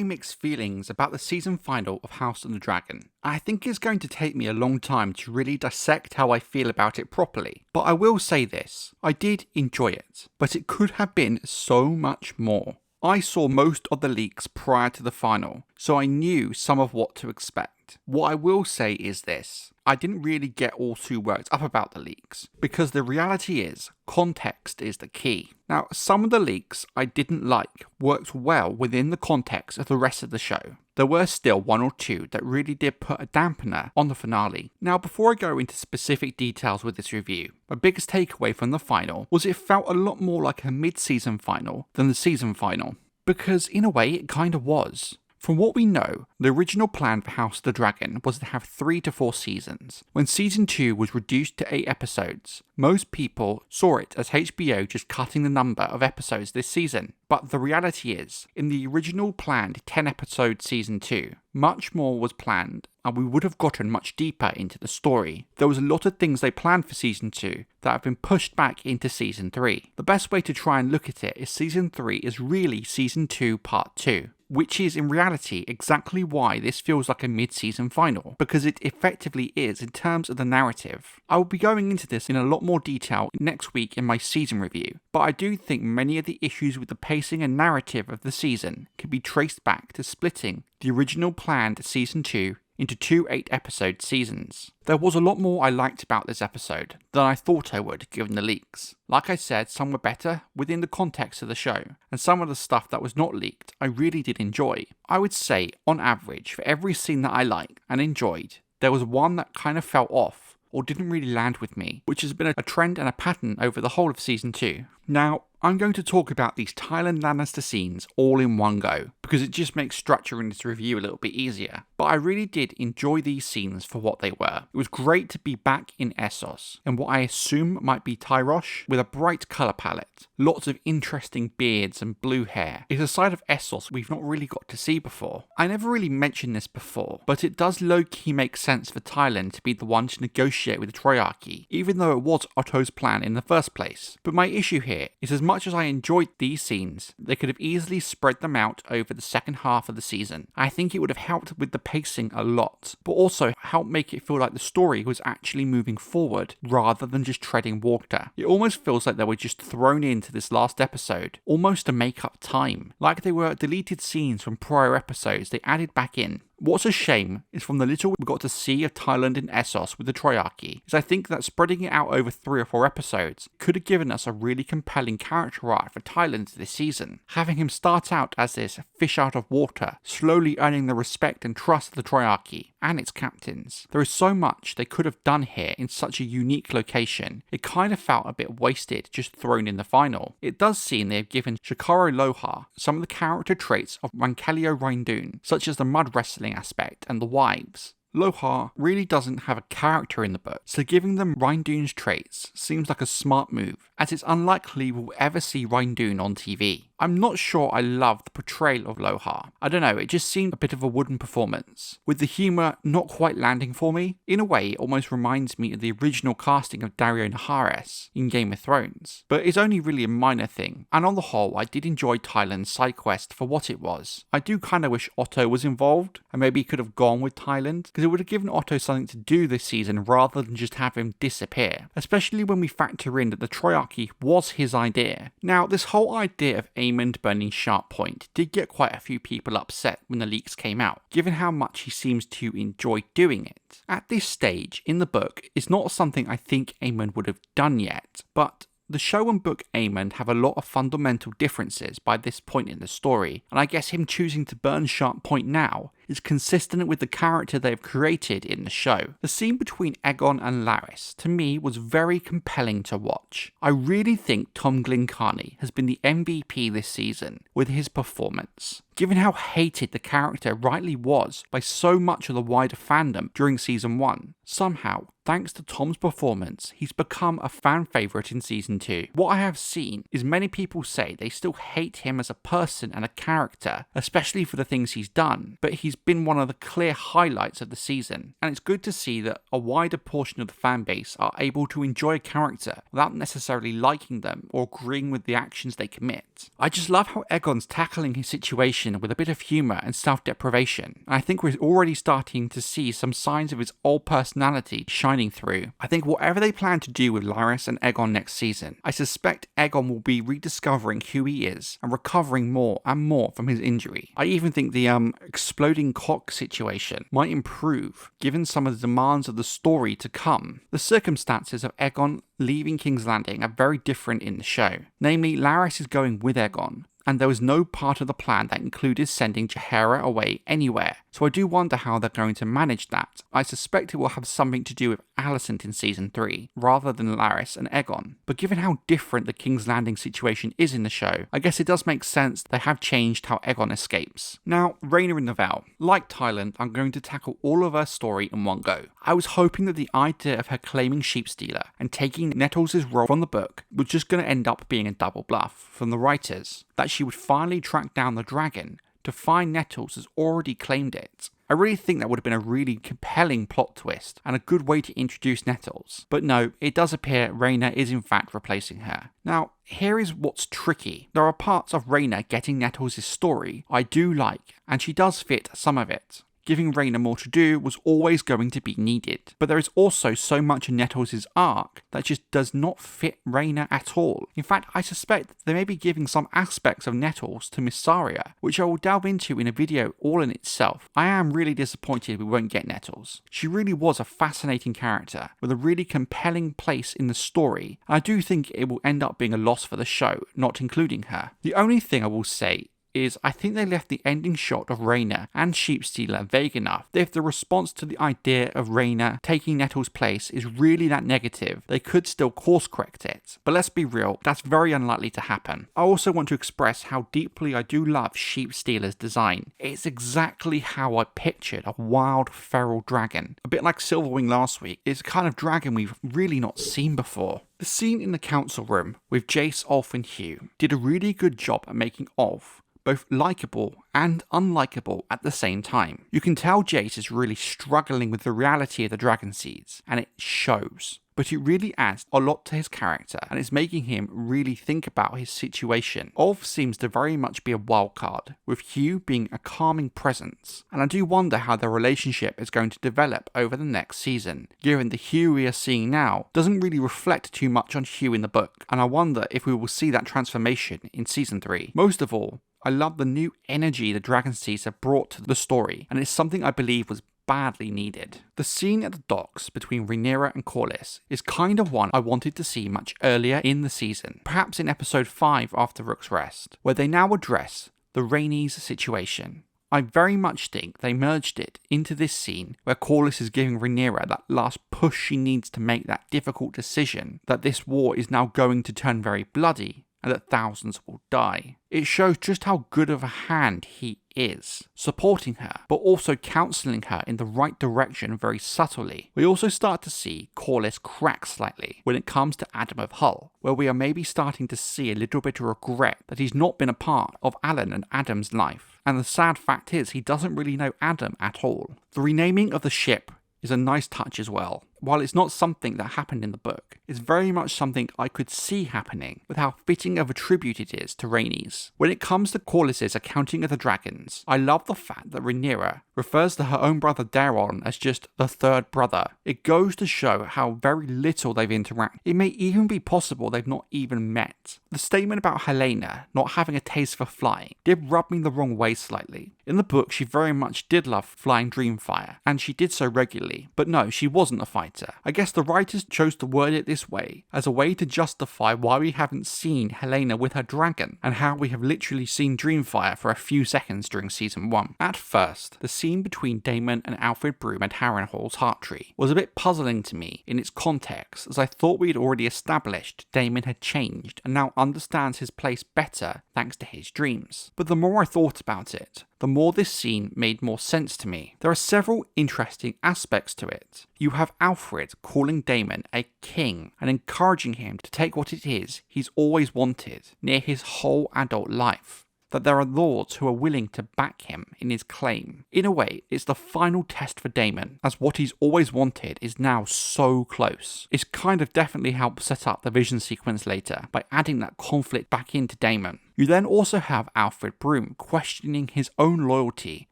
mixed feelings about the season final of House of the Dragon. I think it's going to take me a long time to really dissect how I feel about it properly, but I will say this, I did enjoy it, but it could have been so much more. I saw most of the leaks prior to the final, so I knew some of what to expect. What I will say is this, I didn't really get all too worked up about the leaks, because the reality is, context is the key. Now, some of the leaks I didn't like worked well within the context of the rest of the show. There were still one or two that really did put a dampener on the finale. Now, before I go into specific details with this review, my biggest takeaway from the final was it felt a lot more like a mid-season final than the season final. Because in a way, it kind of was. From what we know, the original plan for House of the Dragon was to have 3 to 4 seasons. When season 2 was reduced to 8 episodes, most people saw it as HBO just cutting the number of episodes this season. But the reality is, in the original planned 10 episode season 2, much more was planned and we would have gotten much deeper into the story. There was a lot of things they planned for season 2 that have been pushed back into season 3. The best way to try and look at it is season 3 is really season 2 part 2. Which is in reality exactly why this feels like a mid-season final, because it effectively is in terms of the narrative. I will be going into this in a lot more detail next week in my season review, but I do think many of the issues with the pacing and narrative of the season can be traced back to splitting the original planned season 2 into 2 8-episode seasons. There was a lot more I liked about this episode than I thought I would given the leaks. Like I said, some were better within the context of the show, and some of the stuff that was not leaked I really did enjoy. I would say, on average, for every scene that I liked and enjoyed, there was one that kind of fell off or didn't really land with me, which has been a trend and a pattern over the whole of season 2. Now, I'm going to talk about these Tyland Lannister scenes all in one go, because it just makes structuring this review a little bit easier. But I really did enjoy these scenes for what they were. It was great to be back in Essos, in what I assume might be Tyrosh, with a bright colour palette, lots of interesting beards and blue hair. It's a side of Essos we've not really got to see before. I never really mentioned this before, but it does low-key make sense for Tyland to be the one to negotiate with the Triarchy, even though it was Otto's plan in the first place. But my issue here is as much as I enjoyed these scenes, they could have easily spread them out over the second half of the season. I think it would have helped with the pacing a lot, but also helped make it feel like the story was actually moving forward rather than just treading water. It almost feels like they were just thrown into this last episode, almost to make up time. Like they were deleted scenes from prior episodes they added back in. What's a shame is from the little we got to see of Tyland and Essos with the Triarchy, is I think that spreading it out over 3 or 4 episodes could have given us a really compelling character arc for Tyland this season. Having him start out as this fish out of water, slowly earning the respect and trust of the Triarchy and its captains. There is so much they could have done here in such a unique location. It kind of felt a bit wasted just thrown in the final. It does seem they have given Shakaro Lohar some of the character traits of Rancalio Ryndoon, such as the mud wrestling aspect and the wives. Lohar really doesn't have a character in the book, so giving them Ryndoon's traits seems like a smart move, as it's unlikely we'll ever see Ryndoon on TV. I'm not sure I love the portrayal of Lohar. I don't know, it just seemed a bit of a wooden performance, with the humour not quite landing for me. In a way, it almost reminds me of the original casting of Daario Naharis in Game of Thrones, but it's only really a minor thing, and on the whole, I did enjoy Tyland's side quest for what it was. I do kind of wish Otto was involved, and maybe he could have gone with Tyland, because it would have given Otto something to do this season rather than just have him disappear, especially when we factor in that the Triarchy was his idea. Now, this whole idea of Aemond burning Sharp Point did get quite a few people upset when the leaks came out, given how much he seems to enjoy doing it. At this stage in the book, it's not something I think Aemond would have done yet, but the show and book Aemond have a lot of fundamental differences by this point in the story, and I guess him choosing to burn Sharp Point now is consistent with the character they've created in the show. The scene between Aegon and Larys, to me, was very compelling to watch. I really think Tom Glencarny has been the MVP this season with his performance. Given how hated the character rightly was by so much of the wider fandom during season 1, somehow, thanks to Tom's performance, he's become a fan favourite in Season 2. What I have seen is many people say they still hate him as a person and a character, especially for the things he's done, but he's been one of the clear highlights of the season, and it's good to see that a wider portion of the fan base are able to enjoy a character without necessarily liking them or agreeing with the actions they commit. I just love how Aegon's tackling his situation with a bit of humour and self-deprivation, and I think we're already starting to see some signs of his old personality shining through. I think whatever they plan to do with Larys and Aegon next season, I suspect Aegon will be rediscovering who he is and recovering more and more from his injury. I even think the exploding cock situation might improve, given some of the demands of the story to come. The circumstances of Aegon leaving King's Landing are very different in the show. Namely, Larys is going with Aegon, and there was no part of the plan that included sending Jaehaera away anywhere. So I do wonder how they're going to manage that. I suspect it will have something to do with Alicent in Season 3, rather than Larys and Aegon. But given how different the King's Landing situation is in the show, I guess it does make sense they have changed how Aegon escapes. Now, Rhaenyra and Nevel. Like Tyland, I'm going to tackle all of her story in one go. I was hoping that the idea of her claiming Sheepstealer and taking Nettles' role from the book was just going to end up being a double bluff from the writers, that she would finally track down the dragon to find Nettles has already claimed it. I really think that would have been a really compelling plot twist and a good way to introduce Nettles. But no, it does appear Rhaena is in fact replacing her. Now, here is what's tricky. There are parts of Rhaena getting Nettles' story I do like, and she does fit some of it. Giving Rhaena more to do was always going to be needed, but there is also so much in Nettles' arc that just does not fit Rhaena at all. In fact, I suspect they may be giving some aspects of Nettles to Mysaria, which I will delve into in a video all in itself. I am really disappointed we won't get Nettles. She really was a fascinating character, with a really compelling place in the story, and I do think it will end up being a loss for the show, not including her. The only thing I will say is I think they left the ending shot of Rhaena and Sheepstealer vague enough that if the response to the idea of Rhaena taking Nettles' place is really that negative, they could still course correct it. But let's be real, that's very unlikely to happen. I also want to express how deeply I do love Sheepstealer's design. It's exactly how I pictured a wild feral dragon. A bit like Silverwing last week, it's a kind of dragon we've really not seen before. The scene in the council room with Jace, Ulf and Hugh did a really good job at making Ulf both likeable and unlikable at the same time. You can tell Jace is really struggling with the reality of the Dragonseeds, and it shows. But it really adds a lot to his character, and it's making him really think about his situation. Ulf seems to very much be a wildcard, with Hugh being a calming presence, and I do wonder how their relationship is going to develop over the next season, given the Hugh we are seeing now doesn't really reflect too much on Hugh in the book, and I wonder if we will see that transformation in Season 3. Most of all, I love the new energy the Dragonseeds have brought to the story, and it's something I believe was badly needed. The scene at the docks between Rhaenyra and Corlys is kind of one I wanted to see much earlier in the season, perhaps in episode 5 after Rook's Rest, where they now address the Rhaenys situation. I very much think they merged it into this scene where Corlys is giving Rhaenyra that last push she needs to make that difficult decision that this war is now going to turn very bloody and that thousands will die. It shows just how good of a hand he is, supporting her, but also counselling her in the right direction very subtly. We also start to see Corlys crack slightly when it comes to Adam of Hull, where we are maybe starting to see a little bit of regret that he's not been a part of Alyn and Adam's life. And the sad fact is, he doesn't really know Adam at all. The renaming of the ship is a nice touch as well. While it's not something that happened in the book, it's very much something I could see happening with how fitting of a tribute it is to Rhaenys. When it comes to Corlys' accounting of the dragons, I love the fact that Rhaenyra refers to her own brother Daemon as just the third brother. It goes to show how very little they've interacted. It may even be possible they've not even met. The statement about Helaena not having a taste for flying did rub me the wrong way slightly. In the book, she very much did love flying Dreamfire, and she did so regularly, but no, she wasn't a fighter. I guess the writers chose to word it this way, as a way to justify why we haven't seen Helaena with her dragon, and how we have literally seen Dreamfire for a few seconds during Season 1. At first, the scene between Daemon and Alfred Broom at Harrenhal's Heart Tree was a bit puzzling to me in its context, as I thought we had already established Daemon had changed and now understands his place better thanks to his dreams. But the more I thought about it, the more this scene made more sense to me. There are several interesting aspects to it. You have Alfred calling Daemon a king and encouraging him to take what it is he's always wanted near his whole adult life. That there are lords who are willing to back him in his claim. In a way, it's the final test for Daemon, as what he's always wanted is now so close. It's kind of definitely helped set up the vision sequence later by adding that conflict back into Daemon. You then also have Alfred Broom questioning his own loyalty,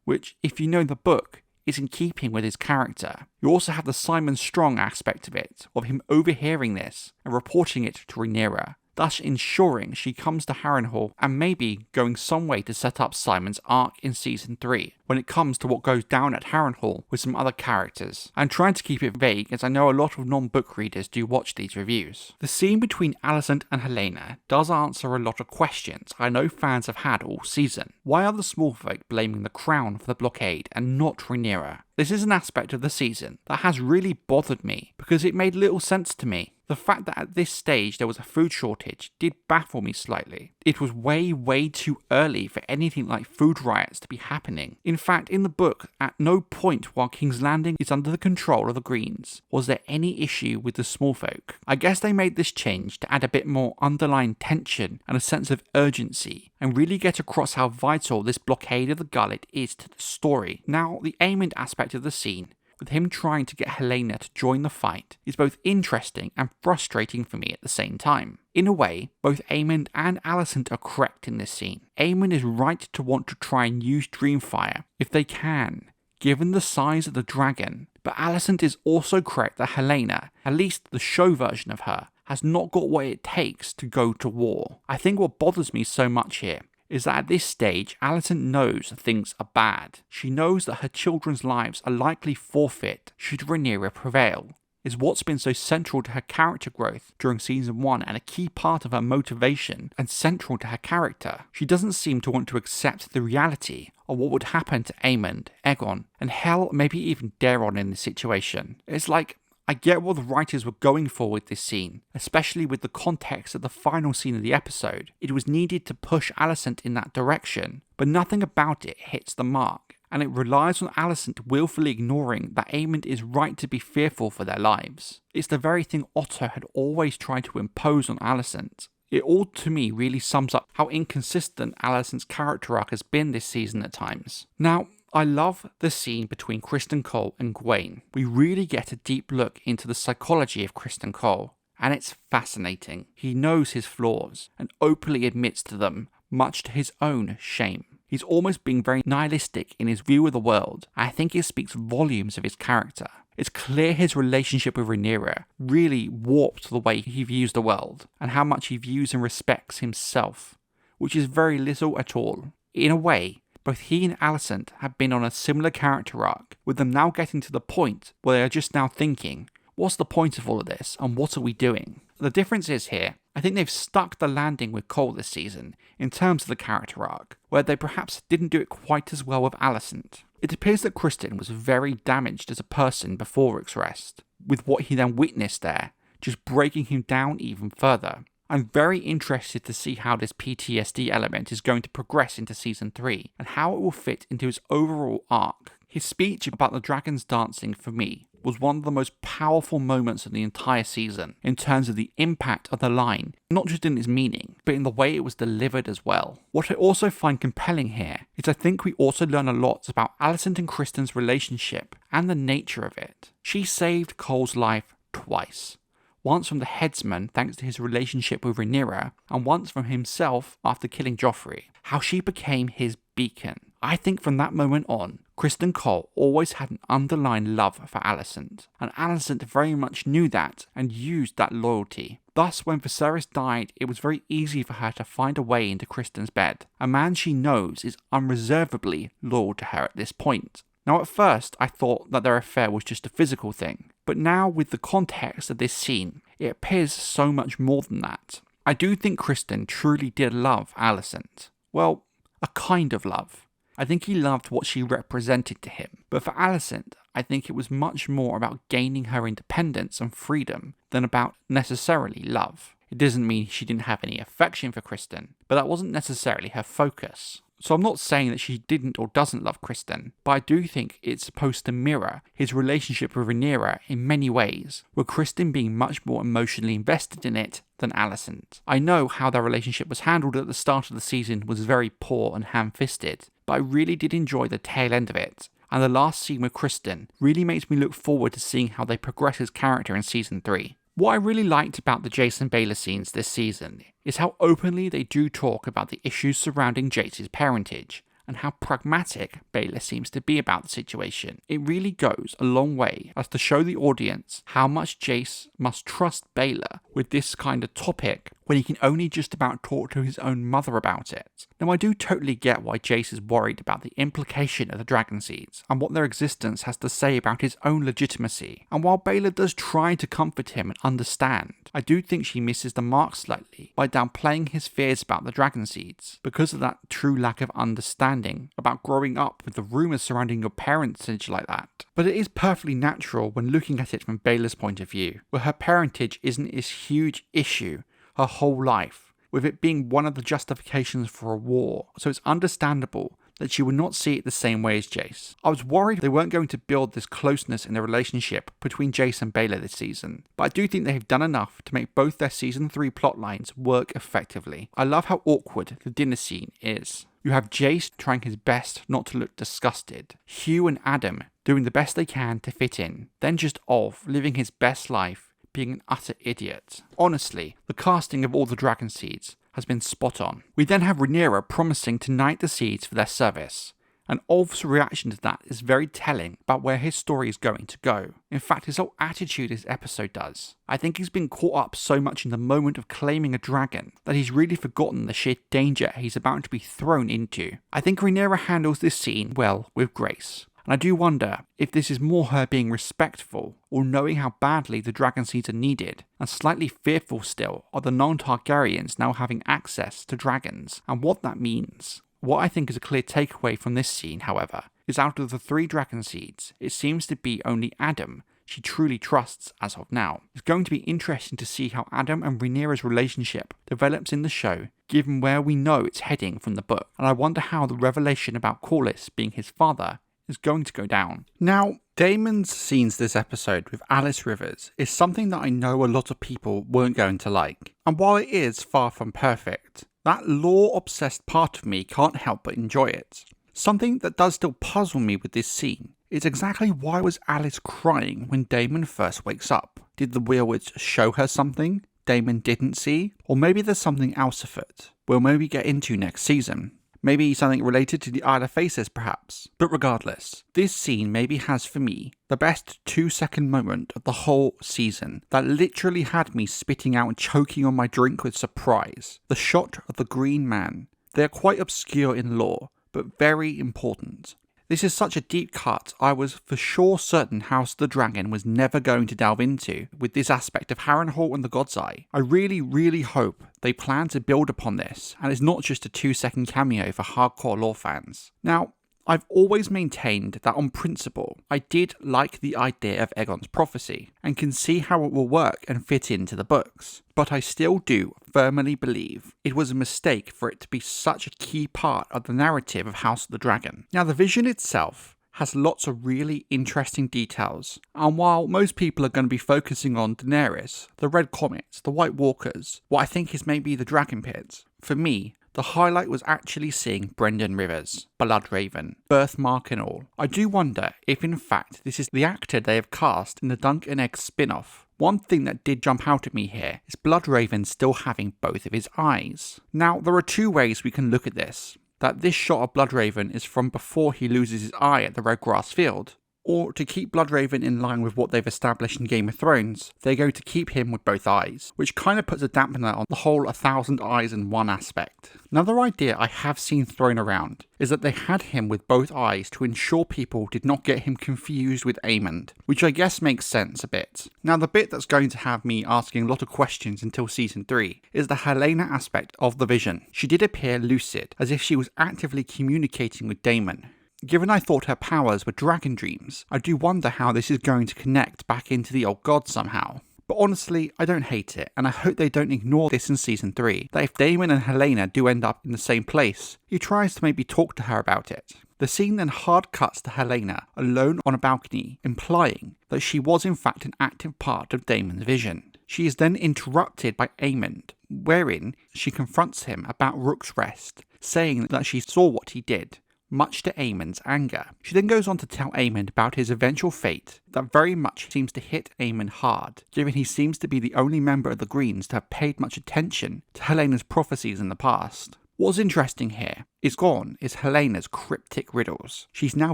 which, if you know the book, is in keeping with his character. You also have the Simon Strong aspect of it, of him overhearing this and reporting it to Rhaenyra, thus ensuring she comes to Harrenhal and maybe going some way to set up Simon's arc in Season 3 when it comes to what goes down at Harrenhal with some other characters. I'm trying to keep it vague as I know a lot of non-book readers do watch these reviews. The scene between Alicent and Helaena does answer a lot of questions I know fans have had all season. Why are the Smallfolk blaming the Crown for the blockade and not Rhaenyra? This is an aspect of the season that has really bothered me because it made little sense to me. The fact that at this stage there was a food shortage did baffle me slightly. It was way too early for anything like food riots to be happening. In fact, in the book, at no point while King's Landing is under the control of the Greens was there any issue with the Smallfolk. I guess they made this change to add a bit more underlying tension and a sense of urgency and really get across how vital this blockade of the Gullet is to the story. Now, the Aemond aspect of the scene, with him trying to get Helaena to join the fight, is both interesting and frustrating for me at the same time. In a way, both Aemond and Alicent are correct in this scene. Aemond is right to want to try and use Dreamfire if they can, given the size of the dragon, but Alicent is also correct that Helaena, at least the show version of her, has not got what it takes to go to war. I think what bothers me so much here is that at this stage, Alicent knows things are bad. She knows that her children's lives are likely forfeit should Rhaenyra prevail. Is what's been so central to her character growth during Season 1 and a key part of her motivation and central to her character. She doesn't seem to want to accept the reality of what would happen to Aemond, Aegon, and hell, maybe even Daeron in this situation. It's like, I get what the writers were going for with this scene, especially with the context of the final scene of the episode. It was needed to push Alicent in that direction, but nothing about it hits the mark, and it relies on Alicent willfully ignoring that Aemond is right to be fearful for their lives. It's the very thing Otto had always tried to impose on Alicent. It all to me really sums up how inconsistent Alicent's character arc has been this season at times. Now, I love the scene between Criston Cole and Gwayne. We really get a deep look into the psychology of Criston Cole, and it's fascinating. He knows his flaws and openly admits to them, much to his own shame. He's almost being very nihilistic in his view of the world. I think it speaks volumes of his character. It's clear his relationship with Rhaenyra really warped the way he views the world, and how much he views and respects himself, which is very little at all. In a way, both he and Alicent have been on a similar character arc, with them now getting to the point where they are just now thinking, what's the point of all of this, and what are we doing? The difference is here, I think they've stuck the landing with Cole this season, in terms of the character arc, where they perhaps didn't do it quite as well with Alicent. It appears that Criston was very damaged as a person before Rick's rest, with what he then witnessed there, just breaking him down even further. I'm very interested to see how this PTSD element is going to progress into Season 3, and how it will fit into his overall arc. His speech about the dragons dancing, for me, was one of the most powerful moments of the entire season, in terms of the impact of the line, not just in its meaning, but in the way it was delivered as well. What I also find compelling here is I think we also learn a lot about Alicent and Criston's relationship, and the nature of it. She saved Cole's life twice. Once from the headsman thanks to his relationship with Rhaenyra, and once from himself after killing Joffrey. How she became his beacon. I think from that moment on, Criston Cole always had an underlying love for Alicent, and Alicent very much knew that and used that loyalty. Thus, when Viserys died, it was very easy for her to find a way into Criston's bed, a man she knows is unreservedly loyal to her at this point. Now at first, I thought that their affair was just a physical thing, but now with the context of this scene, it appears so much more than that. I do think Criston truly did love Alicent. Well, a kind of love. I think he loved what she represented to him, but for Alicent, I think it was much more about gaining her independence and freedom than about necessarily love. It doesn't mean she didn't have any affection for Criston, but that wasn't necessarily her focus. So I'm not saying that she didn't or doesn't love Criston, but I do think it's supposed to mirror his relationship with Rhaenyra in many ways, with Criston being much more emotionally invested in it than Alicent. I know how their relationship was handled at the start of the season was very poor and ham-fisted, but I really did enjoy the tail end of it, and the last scene with Criston really makes me look forward to seeing how they progress his character in Season 3. What I really liked about the Jace and Baela scenes this season is how openly they do talk about the issues surrounding Jace's parentage, and how pragmatic Baela seems to be about the situation. It really goes a long way as to show the audience how much Jace must trust Baela with this kind of topic when he can only just about talk to his own mother about it. Now, I do totally get why Jace is worried about the implication of the Dragonseeds and what their existence has to say about his own legitimacy, and while Baela does try to comfort him and understand, I do think she misses the mark slightly by downplaying his fears about the Dragonseeds because of that true lack of understanding about growing up with the rumours surrounding your parentage like that. But it is perfectly natural when looking at it from Baela's point of view, where her parentage isn't this huge issue her whole life, with it being one of the justifications for a war, so it's understandable that she would not see it the same way as Jace. I was worried they weren't going to build this closeness in the relationship between Jace and Baela this season, but I do think they have done enough to make both their Season 3 plotlines work effectively. I love how awkward the dinner scene is. You have Jace trying his best not to look disgusted, Hugh and Adam doing the best they can to fit in, then just Ov living his best life, being an utter idiot. Honestly, the casting of all the Dragonseeds has been spot on. We then have Rhaenyra promising to knight the seeds for their service, and Ov's reaction to that is very telling about where his story is going to go. In fact, his whole attitude this episode does. I think he's been caught up so much in the moment of claiming a dragon that he's really forgotten the sheer danger he's about to be thrown into. I think Rhaenyra handles this scene well with grace. And I do wonder if this is more her being respectful or knowing how badly the Dragonseeds are needed, and slightly fearful still of the non-Targaryens now having access to dragons and what that means. What I think is a clear takeaway from this scene, however, is out of the 3 Dragonseeds, it seems to be only Adam she truly trusts as of now. It's going to be interesting to see how Adam and Rhaenyra's relationship develops in the show, given where we know it's heading from the book, and I wonder how the revelation about Corlys being his father is going to go down. Now, Daemon's scenes this episode with Alice Rivers is something that I know a lot of people weren't going to like. And while it is far from perfect, that lore-obsessed part of me can't help but enjoy it. Something that does still puzzle me with this scene is exactly why was Alice crying when Daemon first wakes up? Did the Weirwoods show her something Daemon didn't see? Or maybe there's something else afoot we'll maybe get into next season. Maybe something related to the Isle of Faces, perhaps. But regardless, this scene maybe has for me the best 2-second moment of the whole season that literally had me spitting out and choking on my drink with surprise. The shot of the Green Man. They are quite obscure in lore, but very important. This is such a deep cut, I was for sure certain House of the Dragon was never going to delve into with this aspect of Harrenhal and the God's Eye. I really hope they plan to build upon this, and it's not just a 2-second cameo for hardcore lore fans. Now, I've always maintained that on principle, I did like the idea of Aegon's prophecy, and can see how it will work and fit into the books. But I still do firmly believe it was a mistake for it to be such a key part of the narrative of House of the Dragon. Now, the vision itself has lots of really interesting details, and while most people are going to be focusing on Daenerys, the Red Comets, the White Walkers, what I think is maybe the Dragon Pits, for me, the highlight was actually seeing Brendan Rivers, Bloodraven, birthmark and all. I do wonder if in fact this is the actor they have cast in the Dunk and Egg spin-off. One thing that did jump out at me here is Bloodraven still having both of his eyes. Now, there are 2 ways we can look at this. That this shot of Bloodraven is from before he loses his eye at the Red Grass Field, or to keep Bloodraven in line with what they've established in Game of Thrones, they're going to keep him with both eyes, which kind of puts a dampener on the whole 1,000 eyes in one aspect. Another idea I have seen thrown around is that they had him with both eyes to ensure people did not get him confused with Aemond, which I guess makes sense a bit. Now, the bit that's going to have me asking a lot of questions until Season 3 is the Helaena aspect of the vision. She did appear lucid, as if she was actively communicating with Daemon. Given I thought her powers were dragon dreams, I do wonder how this is going to connect back into the old god somehow. But honestly, I don't hate it, and I hope they don't ignore this in season 3, that if Daemon and Helaena do end up in the same place, he tries to maybe talk to her about it. The scene then hard cuts to Helaena alone on a balcony, implying that she was in fact an active part of Daemon's vision. She is then interrupted by Aemond, wherein she confronts him about Rook's Rest, saying that she saw what he did, much to Aemond's anger. She then goes on to tell Aemond about his eventual fate that very much seems to hit Aemond hard, given he seems to be the only member of the Greens to have paid much attention to Helena's prophecies in the past. What's interesting here is Helena's cryptic riddles. She's now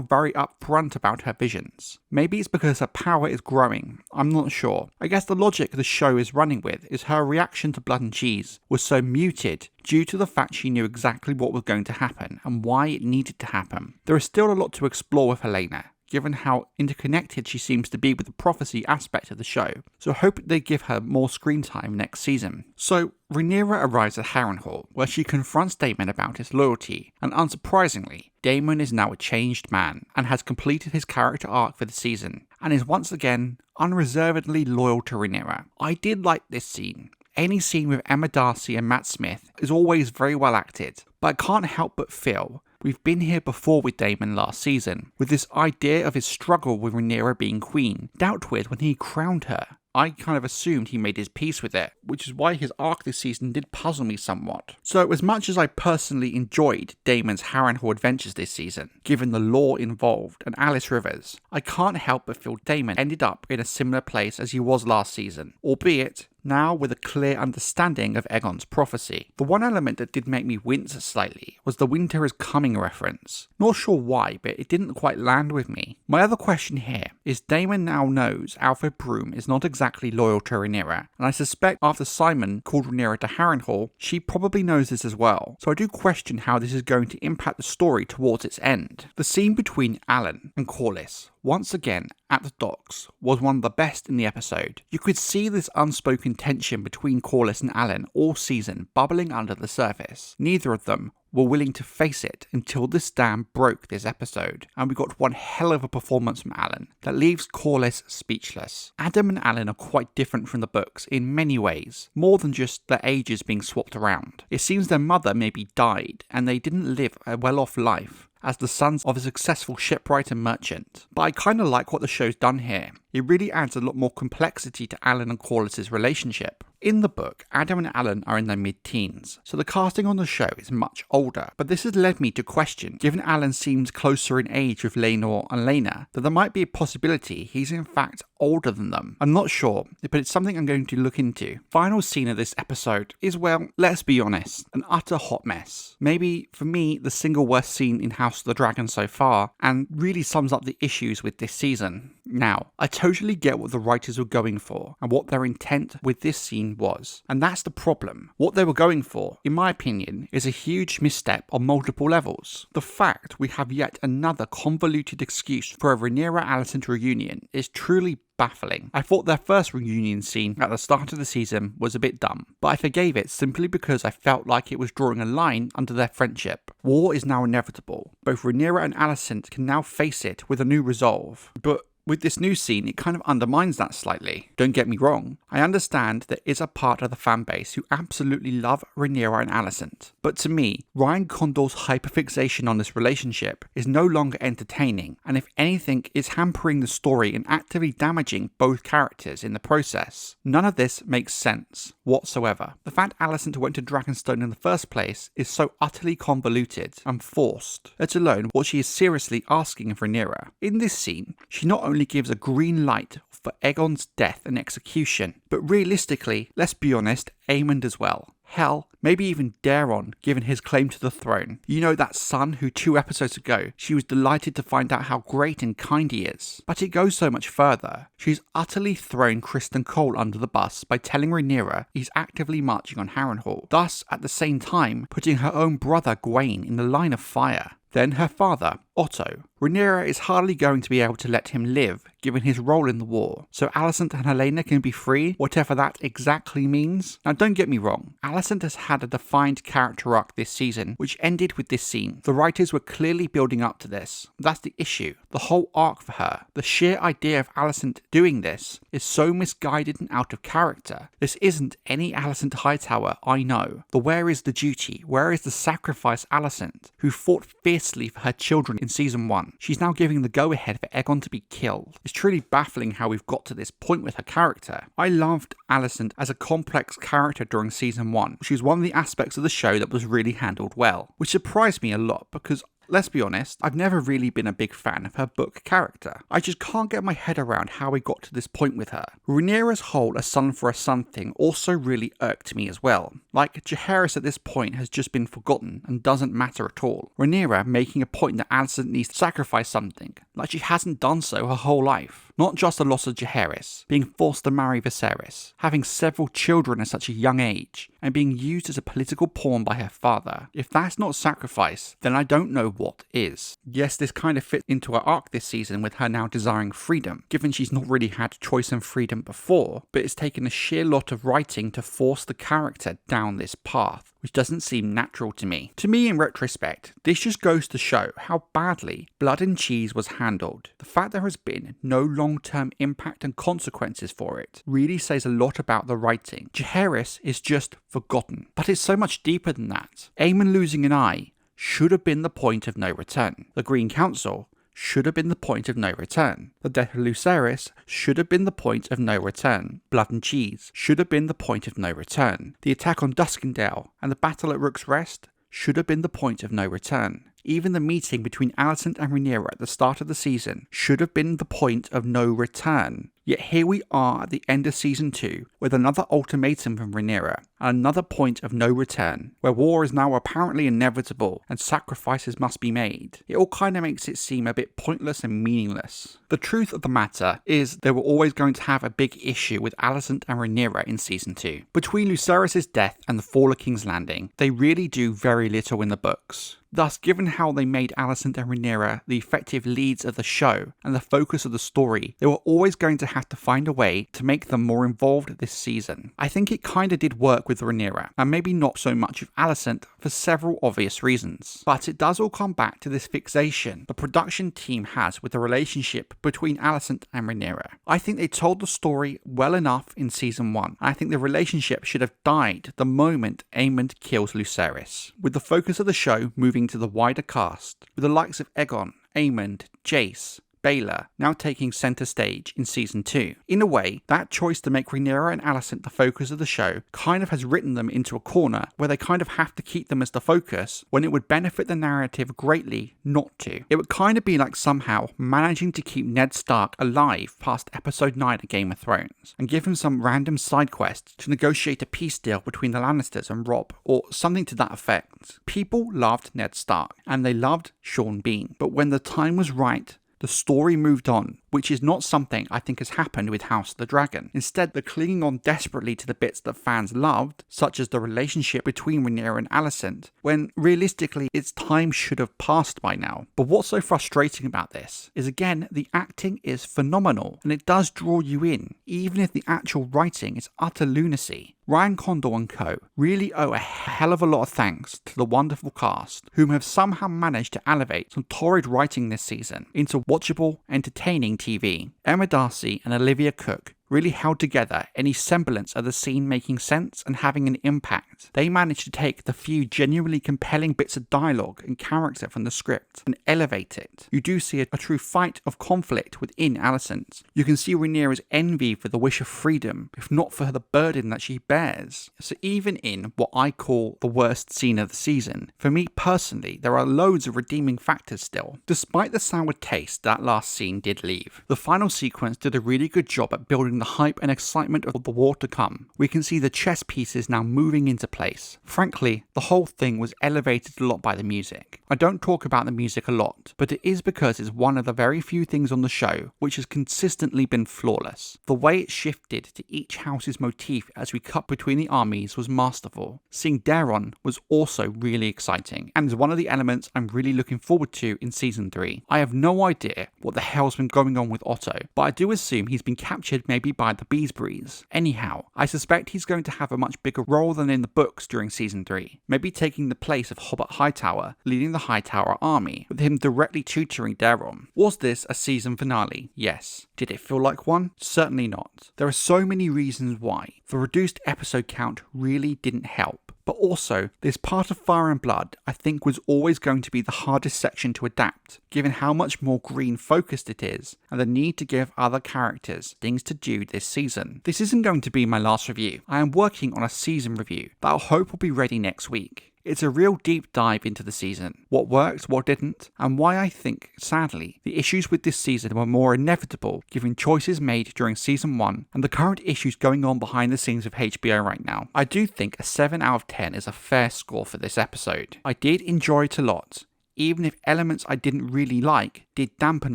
very upfront about her visions. Maybe it's because her power is growing, I'm not sure. I guess the logic the show is running with is her reaction to Blood and Cheese was so muted due to the fact she knew exactly what was going to happen and why it needed to happen. There is still a lot to explore with Helaena, given how interconnected she seems to be with the prophecy aspect of the show, so I hope they give her more screen time next season. So, Rhaenyra arrives at Harrenhal, where she confronts Daemon about his loyalty, and unsurprisingly, Daemon is now a changed man, and has completed his character arc for the season, and is once again unreservedly loyal to Rhaenyra. I did like this scene. Any scene with Emma Darcy and Matt Smith is always very well acted, but I can't help but feel we've been here before with Daemon last season, with this idea of his struggle with Rhaenyra being queen, dealt with when he crowned her. I kind of assumed he made his peace with it, which is why his arc this season did puzzle me somewhat. So as much as I personally enjoyed Daemon's Harrenhal adventures this season, given the lore involved and Alice Rivers, I can't help but feel Daemon ended up in a similar place as he was last season, albeit now with a clear understanding of Aegon's prophecy. The one element that did make me wince slightly was the winter is coming reference. Not sure why, but it didn't quite land with me. My other question here is Daemon now knows Alfred Broom is not exactly loyal to Rhaenyra, and I suspect after Simon called Rhaenyra to Harrenhal, she probably knows this as well, so I do question how this is going to impact the story towards its end. The scene between Alyn and Corlys, once again at the docks, was one of the best in the episode. You could see this unspoken tension between Corlys and Alyn all season bubbling under the surface. Neither of them were willing to face it until this dam broke this episode, and we got one hell of a performance from Alyn that leaves Corlys speechless. Adam and Alyn are quite different from the books in many ways, more than just their ages being swapped around. It seems their mother maybe died, and they didn't live a well-off life as the sons of a successful shipwright and merchant. But I kinda like what the show's done here. It really adds a lot more complexity to Alyn and Corlys' relationship. In the book, Adam and Alyn are in their mid-teens, so the casting on the show is much older, but this has led me to question, given Alyn seems closer in age with Laenor and Rhaena, that there might be a possibility he's in fact older than them. I'm not sure, but it's something I'm going to look into. Final scene of this episode is, well, let's be honest, an utter hot mess. Maybe, for me, the single worst scene in House of the Dragon so far, and really sums up the issues with this season. Now, I totally get what the writers were going for, and what their intent with this scene was. And that's the problem. What they were going for, in my opinion, is a huge misstep on multiple levels. The fact we have yet another convoluted excuse for a Rhaenyra-Alicent reunion is truly baffling. I thought their first reunion scene at the start of the season was a bit dumb, but I forgave it simply because I felt like it was drawing a line under their friendship. War is now inevitable. Both Rhaenyra and Alicent can now face it with a new resolve, but with this new scene, it kind of undermines that slightly. Don't get me wrong, I understand there is a part of the fanbase who absolutely love Rhaenyra and Alicent, but to me, Ryan Condor's hyperfixation on this relationship is no longer entertaining, and if anything, is hampering the story and actively damaging both characters in the process. None of this makes sense whatsoever. The fact Alicent went to Dragonstone in the first place is so utterly convoluted and forced, let alone what she is seriously asking of Rhaenyra. In this scene, she not only gives a green light for Aegon's death and execution, but realistically, let's be honest, Aemond as well. Hell, maybe even Daeron, given his claim to the throne. You know, that son who 2 episodes ago, she was delighted to find out how great and kind he is. But it goes so much further. She's utterly thrown Criston Cole under the bus by telling Rhaenyra he's actively marching on Harrenhal, thus at the same time putting her own brother Gwayne in the line of fire. Then her father, Otto, Rhaenyra is hardly going to be able to let him live, given his role in the war, so Alicent and Helaena can be free, whatever that exactly means. Now don't get me wrong, Alicent has had a defined character arc this season, which ended with this scene. The writers were clearly building up to this. That's the issue. The whole arc for her, the sheer idea of Alicent doing this, is so misguided and out of character. This isn't any Alicent Hightower I know. But where is the duty? Where is the sacrifice Alicent, who fought fiercely for her children in season 1? She's now giving the go-ahead for Aegon to be killed. It's truly baffling how we've got to this point with her character. I loved Alicent as a complex character during season 1, which is one of the aspects of the show that was really handled well, which surprised me a lot because let's be honest, I've never really been a big fan of her book character. I just can't get my head around how we got to this point with her. Rhaenyra's whole a son for a son thing also really irked me as well. Like, Jaehaerys at this point has just been forgotten and doesn't matter at all. Rhaenyra making a point that Alicent needs to sacrifice something, like she hasn't done so her whole life. Not just the loss of Jaehaerys, being forced to marry Viserys, having several children at such a young age, and being used as a political pawn by her father. If that's not sacrifice, then I don't know what is. Yes, this kind of fits into her arc this season with her now desiring freedom, given she's not really had choice and freedom before, but it's taken a sheer lot of writing to force the character down this path, which doesn't seem natural to me. To me, in retrospect, this just goes to show how badly Blood and Cheese was handled. The fact there has been no long-term impact and consequences for it really says a lot about the writing. Jaehaerys is just forgotten, but it's so much deeper than that. Aemond losing an eye should have been the point of no return. The Green Council should have been the point of no return. The death of Lucerys should have been the point of no return. Blood and Cheese should have been the point of no return. The attack on Duskendale and the battle at Rook's Rest should have been the point of no return. Even the meeting between Alicent and Rhaenyra at the start of the season should have been the point of no return. Yet here we are at the end of season 2 with another ultimatum from Rhaenyra and another point of no return, where war is now apparently inevitable and sacrifices must be made. It all kind of makes it seem a bit pointless and meaningless. The truth of the matter is they were always going to have a big issue with Alicent and Rhaenyra in season 2. Between Lucerys' death and the fall of King's Landing, they really do very little in the books. Thus, given how they made Alicent and Rhaenyra the effective leads of the show and the focus of the story, they were always going to have to find a way to make them more involved this season. I think it kinda did work with Rhaenyra, and maybe not so much with Alicent for several obvious reasons. But it does all come back to this fixation the production team has with the relationship between Alicent and Rhaenyra. I think they told the story well enough in season 1. I think the relationship should have died the moment Aemond kills Lucerys, with the focus of the show moving to the wider cast, with the likes of Aegon, Aemond, Jace, Baela now taking centre stage in season 2. In a way, that choice to make Rhaenyra and Alicent the focus of the show kind of has written them into a corner where they kind of have to keep them as the focus when it would benefit the narrative greatly not to. It would kind of be like somehow managing to keep Ned Stark alive past episode 9 of Game of Thrones and give him some random side quest to negotiate a peace deal between the Lannisters and Robb, or something to that effect. People loved Ned Stark and they loved Sean Bean, but when the time was right, the story moved on, which is not something I think has happened with House of the Dragon. Instead, they're clinging on desperately to the bits that fans loved, such as the relationship between Rhaenyra and Alicent, when realistically its time should have passed by now. But what's so frustrating about this is, again, the acting is phenomenal, and it does draw you in, even if the actual writing is utter lunacy. Ryan Condal and co. really owe a hell of a lot of thanks to the wonderful cast, whom have somehow managed to elevate some torrid writing this season into watchable, entertaining TV. Emma Darcy and Olivia Cook really held together any semblance of the scene making sense and having an impact. They managed to take the few genuinely compelling bits of dialogue and character from the script and elevate it. You do see a true fight of conflict within Alicent. You can see Rhaenyra's envy for the wish of freedom, if not for the burden that she bears. So even in what I call the worst scene of the season, for me personally, there are loads of redeeming factors still. Despite the sour taste that last scene did leave, the final sequence did a really good job at building the hype and excitement of the war to come. We can see the chess pieces now moving into place. Frankly, the whole thing was elevated a lot by the music. I don't talk about the music a lot, but it is because it's one of the very few things on the show which has consistently been flawless. The way it shifted to each house's motif as we cut between the armies was masterful. Seeing Daeron was also really exciting, and is one of the elements I'm really looking forward to in Season 3. I have no idea what the hell's been going on with Otto, but I do assume he's been captured maybe by the Beesburies. Anyhow, I suspect he's going to have a much bigger role than in the books during Season 3, maybe taking the place of Hobbit Hightower, leading the Hightower army, with him directly tutoring Daeron. Was this a season finale? Yes. Did it feel like one? Certainly not. There are so many reasons why. The reduced episode count really didn't help. But also, this part of Fire and Blood I think was always going to be the hardest section to adapt, given how much more green focused it is, and the need to give other characters things to do this season. This isn't going to be my last review. I am working on a season review that I hope will be ready next week. It's a real deep dive into the season, what worked, what didn't, and why I think, sadly, the issues with this season were more inevitable given choices made during Season 1 and the current issues going on behind the scenes of HBO right now. I do think a 7 out of 10 is a fair score for this episode. I did enjoy it a lot, even if elements I didn't really like did dampen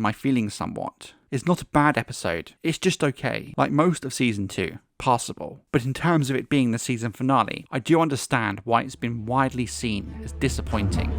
my feelings somewhat. It's not a bad episode, it's just okay, like most of Season 2. Passable. But in terms of it being the season finale, I do understand why it's been widely seen as disappointing.